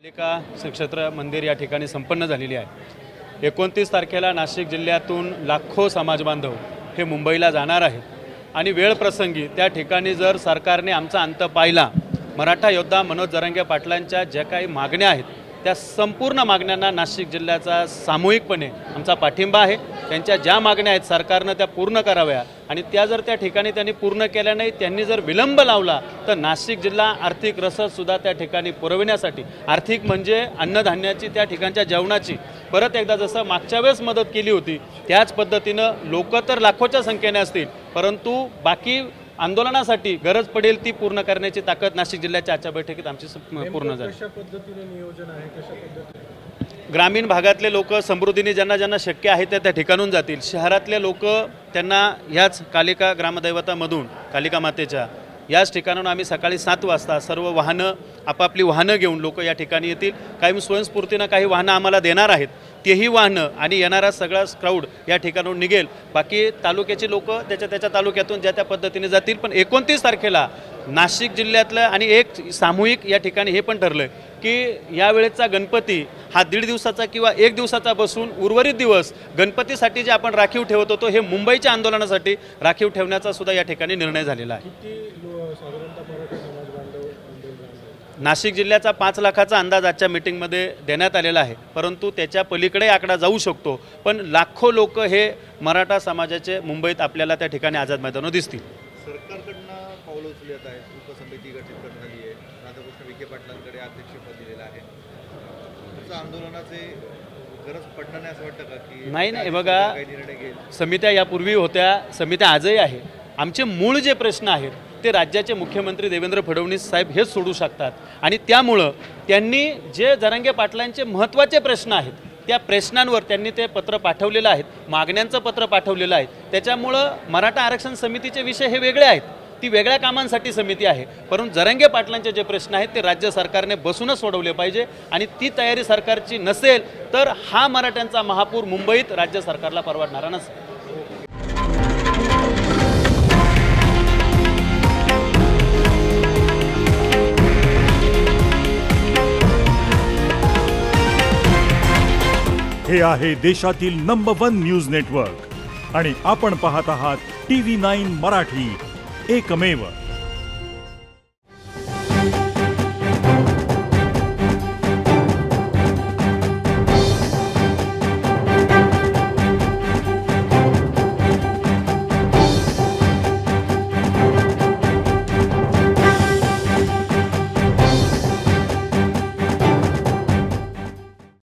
पालिका क्षेत्र मंदिर या ठिकाणी संपन्न झालेली आहे। 29 तारखेला नाशिक जिल्ह्यातून लाखो समाज बांधव हे मुंबईला जाणार आहेत आणि वेळ प्रसंगी त्या ठिकाणी जर सरकारने आमचा अंत पाहिला, मराठा योद्धा मनोज जरांगे पाटलांच्या ज्या काही मागण्या आहेत त्या संपूर्ण मागण्यांना नाशिक जिल्ह्याचा सामूहिकपणे आमचा पाठिंबा आहे। त्यांच्या ज्या मागण्या आहेत सरकारने त्या पूर्ण कराव्या आणि त्या जर त्या ठिकाणी त्यांनी पूर्ण केल्या नाही, त्यांनी जर विलंब लावला तर नाशिक जिल्हा आर्थिक रसदसुद्धा त्या ठिकाणी पुरविण्यासाठी, आर्थिक म्हणजे अन्नधान्याची, त्या ठिकाणच्या जेवणाची परत एकदा जसं मागच्या वेळेस मदत केली होती त्याच पद्धतीनं लोक तर लाखोच्या संख्येने असतील, परंतु बाकी आंदोलनासाठी गरज पडेल ती पूर्ण करण्याची ताकद नाशिक जिल्ह्याच्या आजच्या बैठकीत आमची पूर्ण झाली। कशा पद्धतीने नियोजन आहे, कशा पद्धतीने ग्रामीण भागातले लोक समृद्धीने ज्यांना ज्यांना शक्य आहे त्या ठिकाणून जातील। शहरातले लोक त्यांना ह्याच कालिका ग्रामदैवतामधून, कालिका मातेच्या याच ठिकाणाहून आम्ही सकाळी 7 वाजता सर्व वाहनं, आपापली वाहनं घेऊन लोक या ठिकाणी येतील। काही स्वयंस्फूर्तीनं काही वाहनं आम्हाला देणार आहेत, तेही वाहनं आणि येणारा सगळा क्राऊड या ठिकाणून निघेल। बाकी तालुक्याची लोक त्याच्या तालुक्यातून ज्या त्या पद्धतीने जातील। पण 29 तारखेला नाशिक जिल्ह्यातलं आणि एक सामूहिक या ठिकाणी हे पण ठरलं की यावेळेचा गणपती हा 1.5 दिवसाचा किंवा 1 दिवसाचा बसून उर्वरित दिवस गणपतीसाठी जे आपण राखीव ठेवत होतो हे मुंबईच्या आंदोलनासाठी राखीव ठेवण्याचा सुद्धा या ठिकाणी निर्णय झालेला आहे। साधारणतः मराठा समाज बांधव नाशिक जिल्ह्याचा 5 लाखाचा अंदाज आजच्या मीटिंगमध्ये देण्यात आलेला आहे, परंतु त्याच्या पलीकडे आकडा जाऊ शकतो। पण लाखो लोक हे मराठा समाजाचे मुंबईत आपल्याला त्या ठिकाणी आझाद मैदानावर दिसतील। सरकारकडनं पावलं उचलत आहे, उपसमिती गठीत करण्यात आली आहे, राधाकृष्ण विखे पाटलांकडे अध्यक्षपद दिलेलं आहे। त्याचं आंदोलनाचे गरज पडणार नाही असं वाटतं का की नाही, बघा, काही निर्णय घेईल? समित्या यापूर्वी होत्या, समित्या आजही आहे। आमचे मूळ जे प्रश्न आहेत ते राज्याचे मुख्यमंत्री देवेंद्र फडणवीस साहेब हेच सोडू शकतात आणि त्यामुळं त्यांनी जे जरांगे पाटलांचे महत्त्वाचे प्रश्न आहेत त्या प्रश्नांवर त्यांनी ते पत्र पाठवलेलं आहे, मागण्यांचं पत्र पाठवलेलं आहे। त्याच्यामुळं मराठा आरक्षण समितीचे विषय हे वेगळे आहेत, ती वेगळ्या कामांसाठी समिती आहे, परंतु जरांगे पाटलांचे जे प्रश्न आहेत ते राज्य सरकारने बसूनच सोडवले पाहिजे आणि ती तयारी सरकारची नसेल तर हा मराठ्यांचा महापूर मुंबईत राज्य सरकारला परवडणारा नसेल। हे आहे देशातील नंबर 1 न्यूज नेटवर्क आणि आपण पाहत आहात TV9 मराठी, एकमेव।